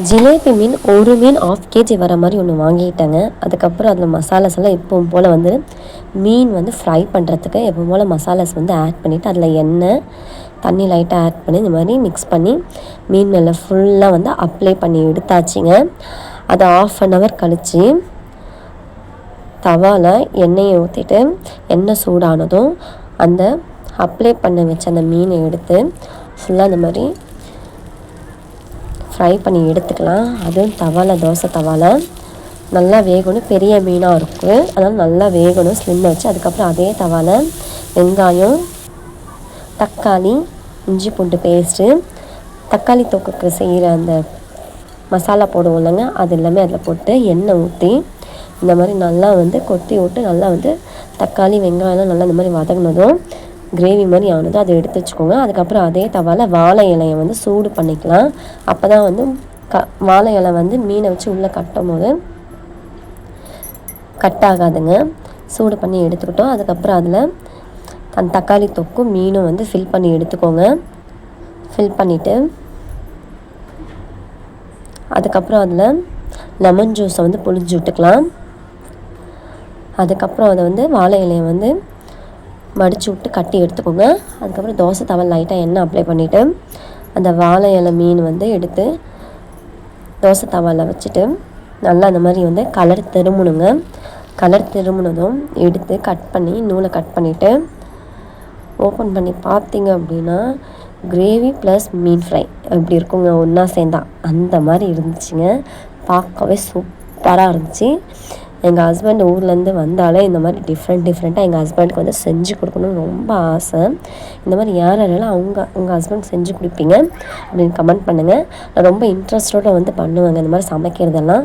ஜிலேபி மீன் ஒரு மீன் 1/2 கேஜி வர மாதிரி ஒன்று வாங்கிட்டேங்க. அதுக்கப்புறம் அதில் மசாலாஸ் எல்லாம் எப்பவும் போல் வந்து மீன் வந்து ஃப்ரை பண்ணுறதுக்கு எப்பவும் போல் மசாலாஸ் வந்து ஆட் பண்ணிவிட்டு அதில் எண்ணெய் தண்ணி லைட்டாக ஆட் பண்ணி இந்த மாதிரி மிக்ஸ் பண்ணி மீன் மேலே ஃபுல்லாக வந்து அப்ளை பண்ணி எடுத்தாச்சுங்க. அதை 1/2 hour கழித்து தவாவில் எண்ணெயை ஊற்றிட்டு எண்ணெய் சூடானதும் அந்த அப்ளை பண்ண வச்ச அந்த மீனை எடுத்து ஃபுல்லாக இந்த மாதிரி ஃப்ரை பண்ணி எடுத்துக்கலாம். அதுவும் தவாவில் தோசை தவாவில் நல்லா வேகணும். பெரிய மீனாக இருக்குது, அதனால் நல்லா வேகணும் ஸ்லிம்மில் வச்சு. அதுக்கப்புறம் அதே தவாவில் வெங்காயம், தக்காளி, இஞ்சி பூண்டு பேஸ்ட்டு, தக்காளி தொக்குக்கு செய்கிற அந்த மசாலா போடுவோம் இல்லைங்க, அது எல்லாமே அதில் போட்டு எண்ணெய் ஊற்றி இந்த மாதிரி நல்லா வந்து கொட்டி விட்டு நல்லா வந்து தக்காளி வெங்காயம்லாம் நல்லா இந்த மாதிரி வதங்கினதும் கிரேவி மாதிரி ஆனதும் அதை எடுத்து வச்சுக்கோங்க. அதுக்கப்புறம் அதே தவாவில் வாழை இலையை வந்து சூடு பண்ணிக்கலாம். அப்போ தான் வந்து வாழை இலை வந்து மீனை வச்சு உள்ளே கட்டும் போது கட் ஆகாதுங்க. சூடு பண்ணி எடுத்துக்கிட்டோம். அதுக்கப்புறம் அதில் அந்த தக்காளி தொக்கும் மீனும் வந்து ஃபில் பண்ணி எடுத்துக்கோங்க. ஃபில் பண்ணிவிட்டு அதுக்கப்புறம் அதில் லெமன் ஜூஸை வந்து புழிஞ்சு விட்டுக்கலாம். அதுக்கப்புறம் அதை வந்து வாழை இலையை வந்து மடித்து விட்டு கட்டி எடுத்துக்கோங்க. அதுக்கப்புறம் தோசை தவல் லைட்டாக எண்ணெய் அப்ளை பண்ணிவிட்டு அந்த வாழை இலை மீன் வந்து எடுத்து தோசை தவாவில் வச்சுட்டு நல்லா அந்த மாதிரி வந்து கலர் திரும்பணுங்க. கலர் திரும்பினதும் எடுத்து கட் பண்ணி நூலை கட் பண்ணிவிட்டு ஓப்பன் பண்ணி பார்த்தீங்க அப்படின்னா கிரேவி ப்ளஸ் மீன் ஃப்ரை எப்படி இருக்குங்க ஒன்றா சேர்ந்தா அந்த மாதிரி இருந்துச்சுங்க. பார்க்கவே சூப்பராக இருந்துச்சு. எங்கள் ஹஸ்பண்ட் ஊர்லேருந்து வந்தாலே இந்த மாதிரி டிஃப்ரெண்ட்டாக எங்கள் ஹஸ்பண்டுக்கு வந்து செஞ்சு கொடுக்கணும்னு ரொம்ப ஆசை. இந்த மாதிரி யாரெல்லாம் உங்கள் ஹஸ்பண்ட் செஞ்சு கொடுப்பீங்க அப்படின்னு கமெண்ட் பண்ணுங்கள். நான் ரொம்ப இன்ட்ரெஸ்ட்டோடு வந்து பண்ணுவேங்க இந்த மாதிரி சமைக்கிறதெல்லாம்.